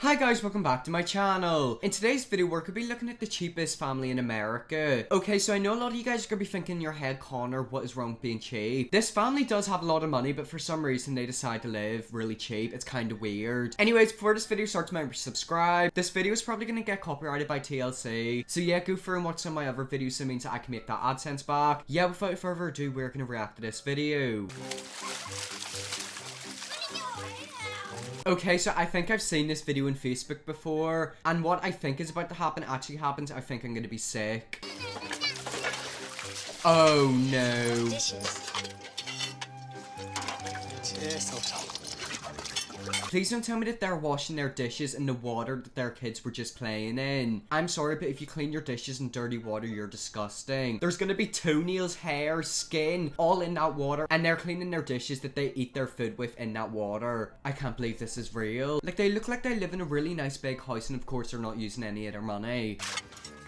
Hi guys, welcome back to my channel. In today's video, we're gonna be looking at the cheapest family in America. Okay, so I know a lot of you guys are gonna be thinking in your head, Connor, what is wrong with being cheap? This family does have a lot of money, but for some reason they decide to live really cheap. It's kind of weird. Anyways, before this video starts, remember to subscribe. This video is probably gonna get copyrighted by TLC. So yeah, go through and watch some of my other videos so it means that I can make that AdSense back. Yeah, without further ado, we're gonna react to this video. Okay, so I think I've seen this video on Facebook before, and what I think is about to happen actually happens. I think I'm gonna be sick. Oh no. Please don't tell me that they're washing their dishes in the water that their kids were just playing in. I'm sorry, but if you clean your dishes in dirty water, you're disgusting. There's gonna be toenails, hair, skin, all in that water, and they're cleaning their dishes that they eat their food with in that water. I can't believe this is real. Like, they look like they live in a really nice big house, and of course they're not using any of their money.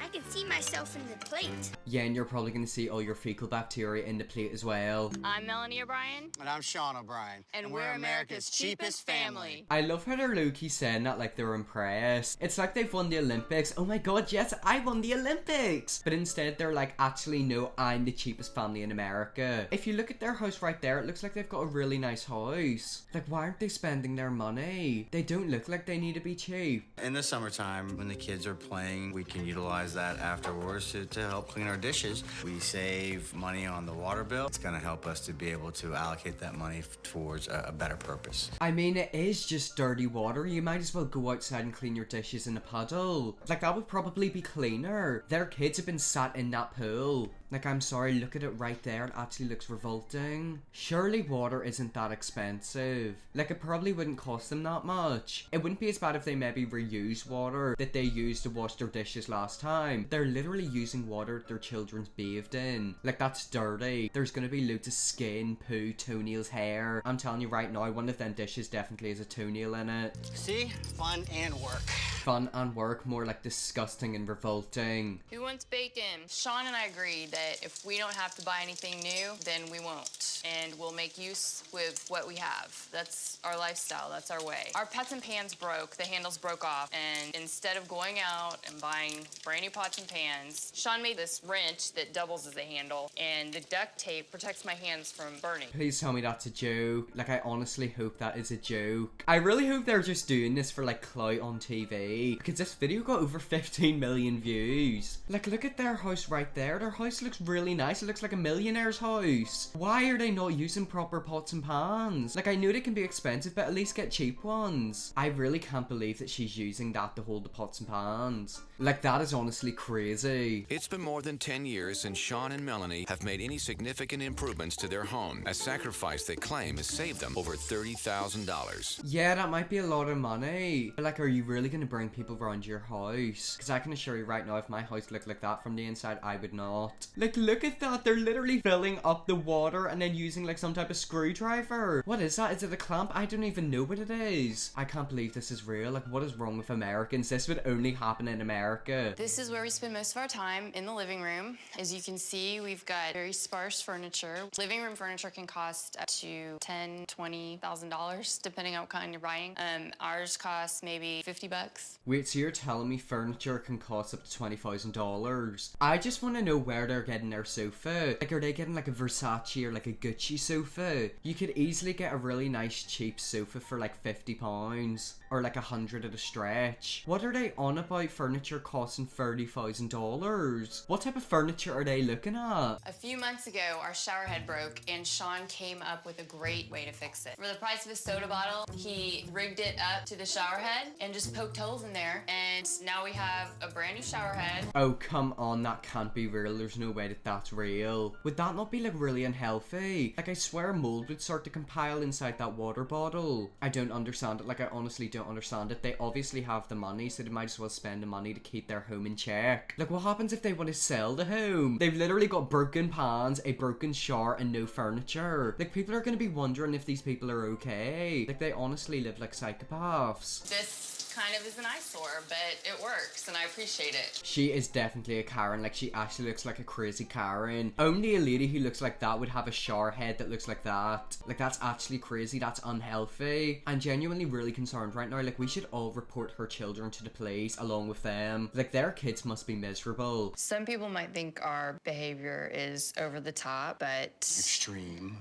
I can see myself in the plate. Yeah, and you're probably gonna see all your fecal bacteria in the plate as well. I'm Melanie O'Brien. And I'm Sean O'Brien. And we're America's cheapest family. I love how they're low-key saying that like they're impressed. It's like they've won the Olympics. Oh my god, yes, I won the Olympics! But instead they're like, actually no, I'm the cheapest family in America. If you look at their house right there, it looks like they've got a really nice house. Like, why aren't they spending their money? They don't look like they need to be cheap. In the summertime, when the kids are playing, we can utilize that afterwards to help clean our dishes. We save money on the water bill. It's gonna help us to be able to allocate that money towards a better purpose. I mean, it is just dirty water. You might as well go outside and clean your dishes in a puddle. Like, that would probably be cleaner. Their kids have been sat in that pool. Like, I'm sorry, look at it right there. It actually looks revolting. Surely water isn't that expensive. Like, it probably wouldn't cost them that much. It wouldn't be as bad if they maybe reuse water that they used to wash their dishes last time. They're literally using water their children's bathed in. Like, that's dirty. There's gonna be loads of skin, poo, toenails, hair. I'm telling you right now, one of them dishes definitely has a toenail in it. See? Fun and work. Fun and work, more like disgusting and revolting. Who wants bacon? Sean and I agreed that if we don't have to buy anything new, then we won't. And we'll make use with what we have. That's our lifestyle, that's our way. Our pots and pans broke, the handles broke off, and instead of going out and buying brand new pots and pans, Sean made this wrench that doubles as a handle, and the duct tape protects my hands from burning. Please tell me that's a joke. Like, I honestly hope that is a joke. I really hope they're just doing this for like clout on TV, because this video got over 15 million views. Like, look at their house right there. Their house looks really nice. It looks like a millionaire's house. Why are they not using proper pots and pans? Like, I know they can be expensive, but at least get cheap ones. I really can't believe that she's using that to hold the pots and pans. Like, that is honestly crazy. It's been more than 10 years since Sean and Melanie have made any significant improvements to their home. A sacrifice they claim has saved them over $30,000. Yeah, that might be a lot of money. But like, are you really gonna bring people around your house? Because I can assure you right now, if my house looked like that from the inside, I would not. Like, look at that. They're literally filling up the water and then using like some type of screwdriver. What is that? Is it a clamp? I don't even know what it is. I can't believe this is real. Like, what is wrong with Americans? This would only happen in America. This is where we spend most of our time, in the living room. As you can see, we've got very sparse furniture. Living room furniture can cost up to $10,000, $20,000, depending on what kind you're buying. Ours costs maybe 50 bucks. Wait, so you're telling me furniture can cost up to $20,000? I just want to know where they're getting their sofa. Like, are they getting like a Versace or like a Gucci sofa? You could easily get a really nice cheap sofa for like £50 or like 100 at a stretch. What are they on about furniture costing $30,000? What type of furniture are they looking at? A few months ago, our shower head broke, and Sean came up with a great way to fix it. For the price of a soda bottle, he rigged it up to the shower head and just poked holes in there, and now we have a brand new shower head. Oh, come on, that can't be real. There's no way that that's real. Would that not be like really unhealthy? Like, I swear mold would start to compile inside that water bottle. I don't understand it. Like, I honestly don't understand it. They obviously have the money, so they might as well spend the money to keep their home in check. Like, what happens if they want to sell the home? They've literally got broken pans, a broken shower, and no furniture. Like, people are gonna be wondering if these people are okay. Like, they honestly live like psychopaths. This kind of is an eyesore, but it works and I appreciate it. She is definitely a Karen. Like, she actually looks like a crazy Karen. Only a lady who looks like that would have a shower head that looks like that. Like, that's actually crazy. That's unhealthy. I'm genuinely really concerned right now. Like, we should all report her children to the police along with them. Like, their kids must be miserable. Some people might think our behavior is over the top, but Extreme.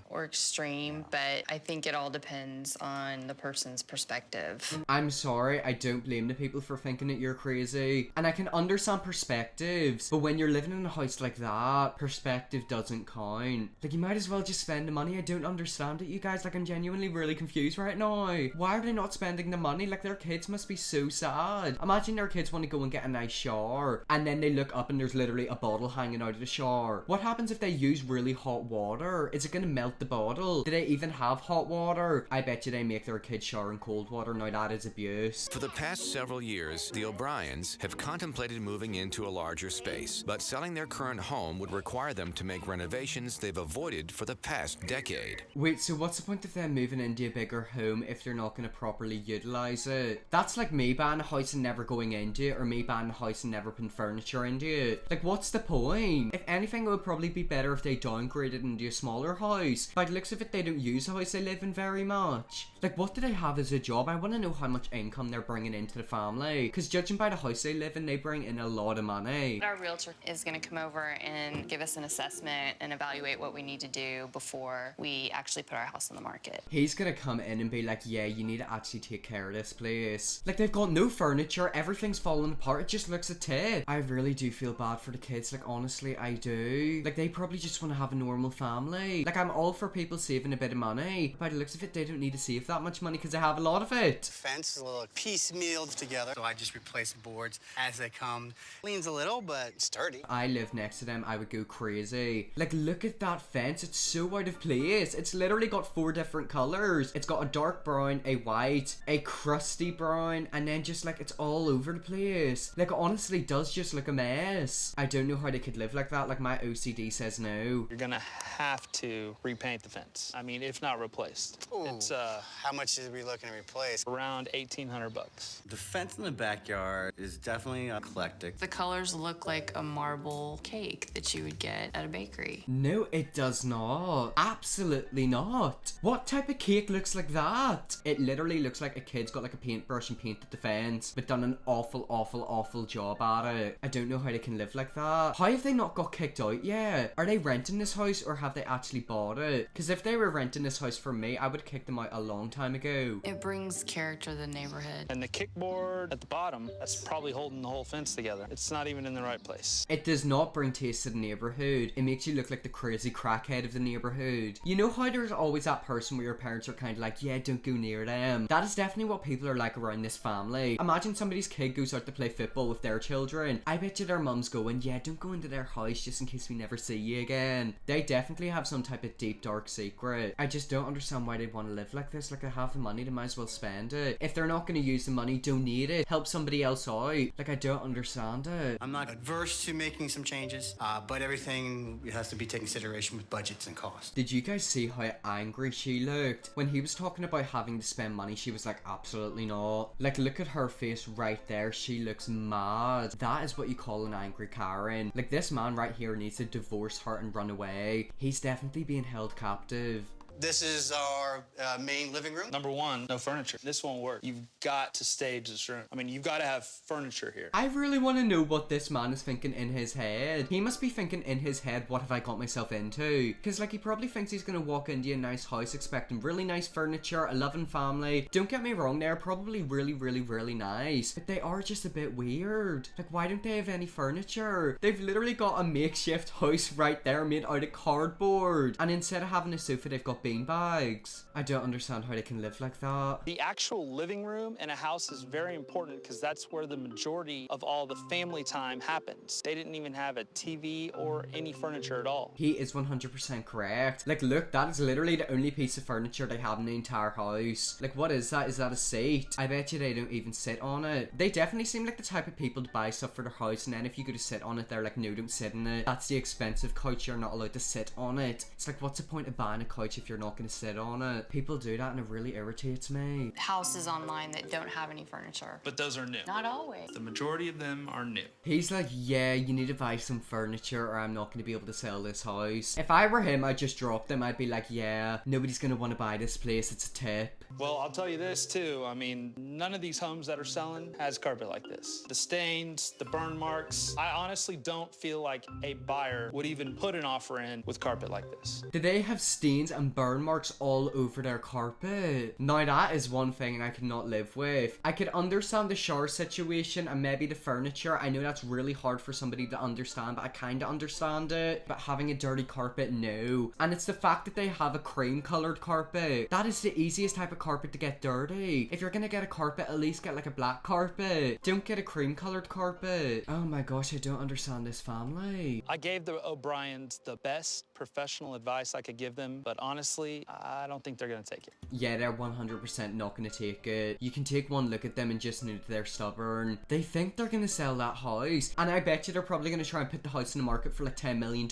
but I think it all depends on the person's perspective. I'm sorry, I don't blame the people for thinking that you're crazy. And I can understand perspectives, but when you're living in a house like that, perspective doesn't count. Like, you might as well just spend the money. I don't understand it, you guys. Like, I'm genuinely really confused right now. Why are they not spending the money? Like, their kids must be so sad. Imagine their kids want to go and get a nice shower, and then they look up and there's literally a bottle hanging out of the shower. What happens if they use really hot water? Is it gonna melt the bottle? Do they even have hot water? I bet you they make their kids shower in cold water. Now that is abuse. For the past several years, the O'Briens have contemplated moving into a larger space, but selling their current home would require them to make renovations they've avoided for the past decade. Wait, so what's the point of them moving into a bigger home if they're not gonna properly utilize it? That's like me buying a house and never going into it, or me buying a house and never putting furniture into it. Like, what's the point? If anything, it would probably be better if they downgraded into a smaller house. By the looks of it, they don't use the house they live in very much. Like, what do they have as a job? I want to know how much income they're bringing into the family, because judging by the house they live in, they bring in a lot of money. Our realtor is going to come over and give us an assessment and evaluate what we need to do before we actually put our house on the market. He's gonna come in and be like, yeah, you need to actually take care of this place. Like, they've got no furniture, everything's falling apart, it just looks a tip. I really do feel bad for the kids, like, honestly, I do. Like, they probably just want to have a normal family. Like, I'm all for people saving a bit of money. By the looks of it, they don't need to save that much money because they have a lot of it. Fence is a little piecemeal together, so I just replace boards as they come. Leans a little, but sturdy. I live next to them, I would go crazy. Like, look at that fence, it's so out of place. It's literally got 4 different colors. It's got a dark brown, a white, a crusty brown, and then just like, it's all over the place. Like, it honestly does just look a mess. I don't know how they could live like that. Like, my OCD says no. You're gonna have to repaint the fence. I mean, if not replaced. Ooh, It's how much is we looking to replace? around $1,800. The fence in the backyard is definitely eclectic. The colors look like a marble cake that you would get at a bakery. No, it does not. Absolutely not. What type of cake looks like that? It literally looks like a kid's got like a paintbrush and painted the fence, but done an awful job at it. I don't know how they can live like that. How have they not got kicked out yet? Are they renting this house or have they actually bought it? Because if they were renting this house from me, I would kick them out a long time ago. It brings character to the neighborhood. And the kickboard at the bottom, that's probably holding the whole fence together. It's not even in the right place. It does not bring taste to the neighborhood. It makes you look like the crazy crackhead of the neighborhood. You know how there's always that person where your parents are kind of like, yeah, don't go near them. That is definitely what people are like around this family. Imagine somebody's kid goes out to play football with their children. I bet you their mum's going, yeah, don't go into their house just in case we never see you again. They definitely have some type of deep dark secret. I just don't understand why they want to live like this. Like, they have the money, they might as well spend it. If they're not going to use the money, donate it. Help somebody else out. Like, I don't understand it. I'm not adverse to making some changes, but everything has to be taken consideration with budgets and costs. Did you guys see how angry she looked? When he was talking about having to spend money, she was like, absolutely not. Like, look at her face right there. She looks mad. That is what you call an angry Karen. Like, this man right here needs to divorce her and run away. He's definitely being held captive. This is our main living room. Number one, no furniture. This won't work. You've got to stage this room. I mean, you've got to have furniture here. I really want to know what this man is thinking in his head. He must be thinking in his head, what have I got myself into? Because, like, he probably thinks he's going to walk into a nice house expecting really nice furniture, a loving family. Don't get me wrong, they're probably really nice. But they are just a bit weird. Like, why don't they have any furniture? They've literally got a makeshift house right there made out of cardboard. And instead of having a sofa, they've got beanbags. I don't understand how they can live like that. The actual living room in a house is very important because that's where the majority of all the family time happens. They didn't even have a TV or any furniture at all. He is 100% correct. Like, look, that is literally the only piece of furniture they have in the entire house. Like, what is that? Is that a seat? I bet you they don't even sit on it. They definitely seem like the type of people to buy stuff for their house, and then if you go to sit on it, they're like, no, don't sit in it. That's the expensive couch, you're not allowed to sit on it. It's like, what's the point of buying a couch if you're they're not gonna sit on it. People do that and it really irritates me. Houses online that don't have any furniture. But those are new. Not always. The majority of them are new. He's like, yeah, you need to buy some furniture or I'm not gonna be able to sell this house. If I were him, I'd just drop them. I'd be like, yeah, nobody's gonna want to buy this place, it's a tip. Well, I'll tell you this too. I mean, none of these homes that are selling has carpet like this. The stains, the burn marks. I honestly don't feel like a buyer would even put an offer in with carpet like this. Do they have stains and burn marks all over their carpet? Now that is one thing I could not live with. I could understand the shower situation and maybe the furniture. I know that's really hard for somebody to understand, but I kind of understand it. But having a dirty carpet, no. And it's the fact that they have a cream colored carpet. That is the easiest type of carpet to get dirty. If you're gonna get a carpet, at least get like a black carpet. Don't get a cream colored carpet. Oh my gosh, I don't understand this family. I gave the O'Briens the best professional advice I could give them, but honestly, I don't think they're gonna take it. Yeah, they're 100% not gonna take it. You can take one look at them and just know that they're stubborn. They think they're gonna sell that house, and I bet you they're probably gonna try and put the house in the market for like $10 million.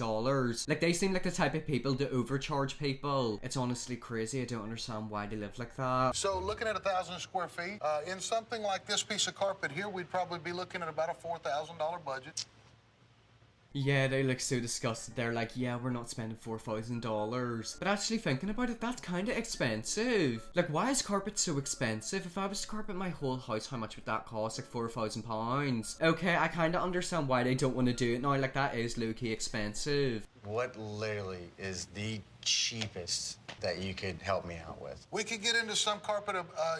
Like, they seem like the type of people to overcharge people. It's honestly crazy. I don't understand why they live like that. So looking at 1,000 square feet, in something like this piece of carpet here, we'd probably be looking at about a $4,000 budget. Yeah, they look so disgusted. They're like, yeah, we're not spending $4,000. But actually thinking about it, that's kind of expensive. Like, why is carpet so expensive? If I was to carpet my whole house, how much would that cost? Like £4,000. Okay, I kind of understand why they don't want to do it now. Like, that is low-key expensive. What literally is the cheapest that you could help me out with? We could get into some carpet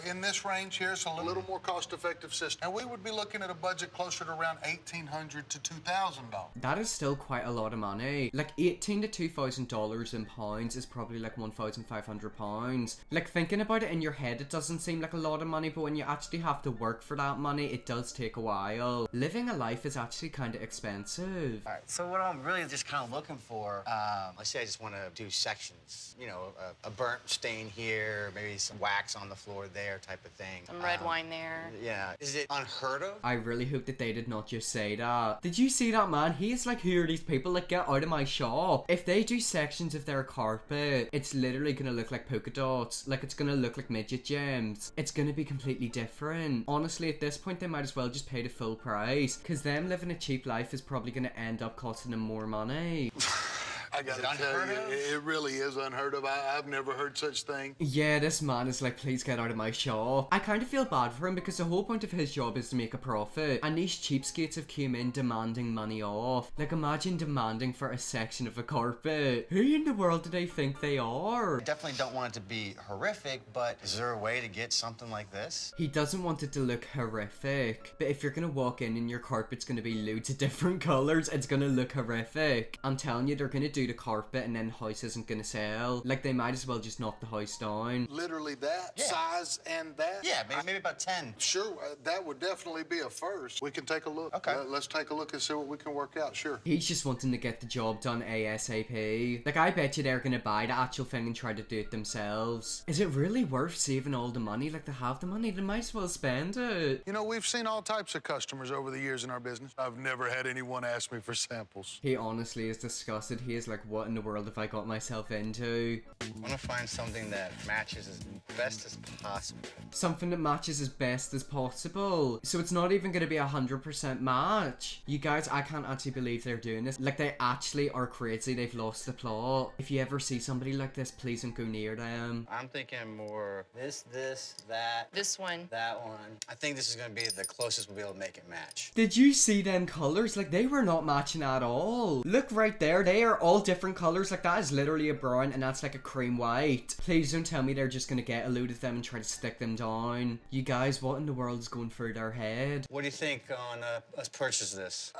in this range here. It's a little more cost-effective system. And we would be looking at a budget closer to around $1,800 to $2,000. That is still quite a lot of money. Like, $1,800 to $2,000 in pounds is probably like £1,500. Like, thinking about it in your head, it doesn't seem like a lot of money, but when you actually have to work for that money, it does take a while. Living a life is actually kind of expensive. All right, so what I'm really just kind of looking for, let's say I just want to do sections, you know, a burnt stain here, maybe some wax on the floor there type of thing. Some red wine there. Yeah. Is it unheard of? I really hope that they did not just say that. Did you see that, man? He's like, who are these people? Like, get out of my shop. If they do sections of their carpet, it's literally gonna look like polka dots. Like, it's gonna look like midget gems. It's gonna be completely different. Honestly, at this point, they might as well just pay the full price, because them living a cheap life is probably gonna end up costing them more money. I gotta tell you, it really is unheard of. I've never heard such thing. Yeah, this man is like, please get out of my shop. I kind of feel bad for him because the whole point of his job is to make a profit. And these cheapskates have came in demanding money off. Like, imagine demanding for a section of a carpet. Who in the world do they think they are? I definitely don't want it to be horrific, but is there a way to get something like this? He doesn't want it to look horrific. But if you're gonna walk in and your carpet's gonna be loads of different colors, it's gonna look horrific. I'm telling you, they're gonna do the carpet and then the house isn't gonna sell. Like, they might as well just knock the house down. Literally that Yeah. size and that? Yeah, maybe about 10. Sure, that would definitely be a first. We can take a look. Okay. Let's take a look and see what we can work out, sure. He's just wanting to get the job done ASAP. Like, I bet you they're gonna buy the actual thing and try to do it themselves. Is it really worth saving all the money? Like, they have the money, they might as well spend it. You know, we've seen all types of customers over the years in our business. I've never had anyone ask me for samples. He honestly is disgusted. He is like, what in the world have I got myself into? I want to find something that matches as best as possible. Something that matches as best as possible. So it's not even gonna be 100% match. You guys, I can't actually believe they're doing this. Like, they actually are crazy. They've lost the plot. If you ever see somebody like this, please don't go near them. I'm thinking more this, that, This one. that one. I think this is going to be the closest we'll be able to make it match. Did you see them colors? Like, they were not matching at all. Look right there. They are all different colors. Like, that is literally a brown and that's like a cream white. Please don't tell me they're just gonna get a load of them and try to stick them down. You guys, what in the world is going through their head? What do you think on us purchase this?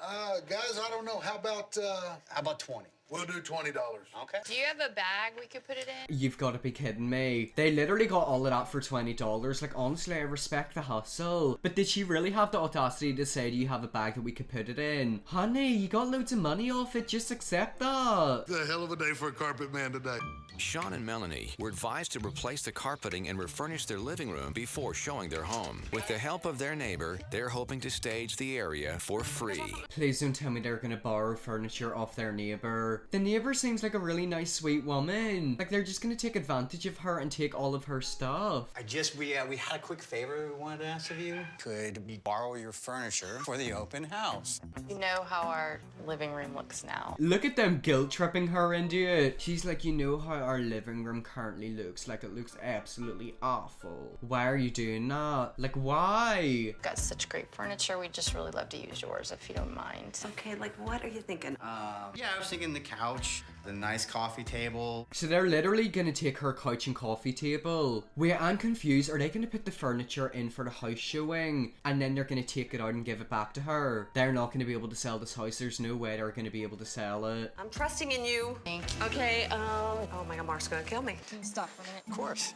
Guys, I don't know. How about 20? we'll do $20. Okay. Do you have a bag we could put it in? You've got to be kidding me. They literally got all of that for $20. Like, honestly, I respect the hustle. But did she really have the audacity to say, do you have a bag that we could put it in? Honey, you got loads of money off it. Just accept that. It's a hell of a day for a carpet man today. Sean and Melanie were advised to replace the carpeting and refurnish their living room before showing their home. With the help of their neighbor, they're hoping to stage the area for free. Please don't tell me they're gonna borrow furniture off their neighbor. her. The neighbor seems like a really nice, sweet woman. Like they're just gonna take advantage of her and take all of her stuff. We had a quick favor we wanted to ask of you. Could we borrow your furniture for the open house? You know how our living room looks now. Look at them guilt tripping her into it. She's like, you know how our living room currently looks? Like it looks absolutely awful. Why are you doing that? Like why? We've got such great furniture. We'd just really love to use yours if you don't mind. Okay, like what are you thinking? Yeah, I was thinking the couch, the nice coffee table. So they're literally gonna take her couch and coffee table. Wait, I'm confused. Are they gonna put the furniture in for the house showing and then they're gonna take it out and give it back to her? They're not gonna be able to sell this house. There's no way they're gonna be able to sell it. I'm trusting in you. Thank you. Okay, oh my God, Mark's gonna kill me. Can you stop for a minute? Of course.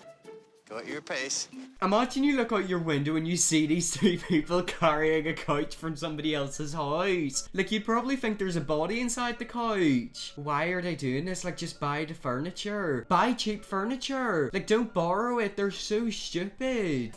Go at your pace. Imagine you look out your window and you see these three people carrying a couch from somebody else's house. Like, you'd probably think there's a body inside the couch. Why are they doing this? Like, just buy the furniture. Buy cheap furniture. Like, don't borrow it. They're so stupid.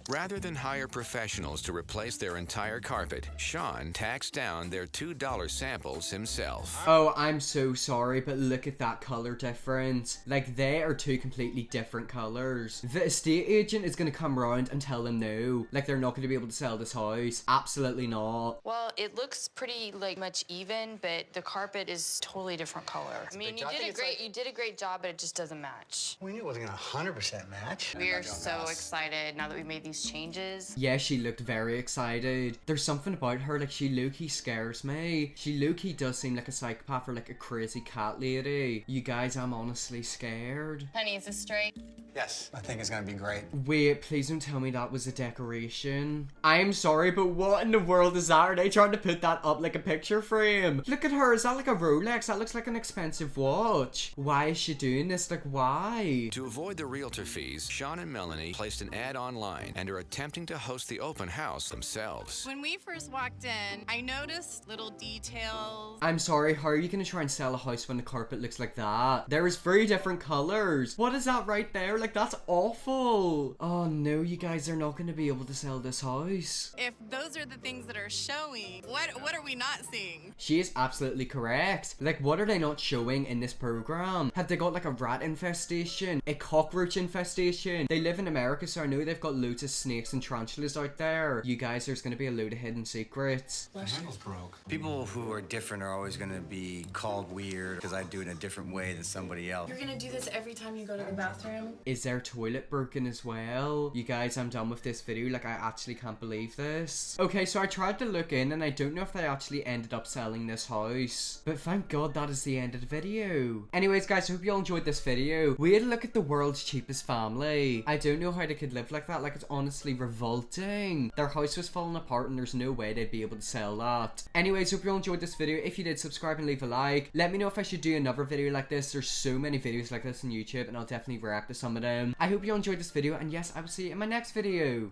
Rather than hire professionals to replace their entire carpet, Sean taxed down their $2 samples himself. Oh, I'm so sorry, but look at that color difference. Like, they are two completely different colors. The estate agent is gonna come round and tell them no. Like, they're not gonna be able to sell this house. Absolutely not. Well, it looks pretty like much even, but the carpet is totally different color. I mean, you did a great job, but it just doesn't match. We knew it wasn't gonna 100% match. We are so excited now that we made these changes. Yeah, she looked very excited. There's something about her, like, she low-key scares me. She low-key does seem like a psychopath or like a crazy cat lady. You guys, I'm honestly scared. Honey, is this straight? Yes, I think it's gonna be great. Wait, please don't tell me that was a decoration. I'm sorry, but what in the world is that? Are they trying to put that up like a picture frame? Look at her, is that like a Rolex? That looks like an expensive watch. Why is she doing this? Like, why? To avoid the realtor fees, Sean and Melanie placed an ad online and are attempting to host the open house themselves. When we first walked in, I noticed little details. I'm sorry, how are you gonna try and sell a house when the carpet looks like that? There is 3 different colors. What is that right there? Like, that's awful. Oh no, you guys are not gonna be able to sell this house. If those are the things that are showing, what are we not seeing? She is absolutely correct. Like, what are they not showing in this program? Have they got like a rat infestation? A cockroach infestation? They live in America, so I know they've got loads of snakes and tarantulas out there. You guys, there's gonna be a load of hidden secrets. My handle's broke. People who are different are always going to be called weird because I do it in a different way than somebody else. You're gonna do this every time you go to the bathroom? Is their toilet broken as well? You guys, I'm done with this video. Like, I actually can't believe this. Okay, so I tried to look in and I don't know if they actually ended up selling this house. But thank God that is the end of the video. Anyways, guys, I hope you all enjoyed this video. We had a look at the world's cheapest family. I don't know how they could live like that. Like, it's honestly revolting. Their house was falling apart and there's no way they'd be able to sell that. Anyways, hope you all enjoyed this video. If you did, subscribe and leave a like. Let me know if I should do another video like this. There's so many videos like this on YouTube and I'll definitely react to some of them. I hope you all enjoyed this video and yes, I will see you in my next video.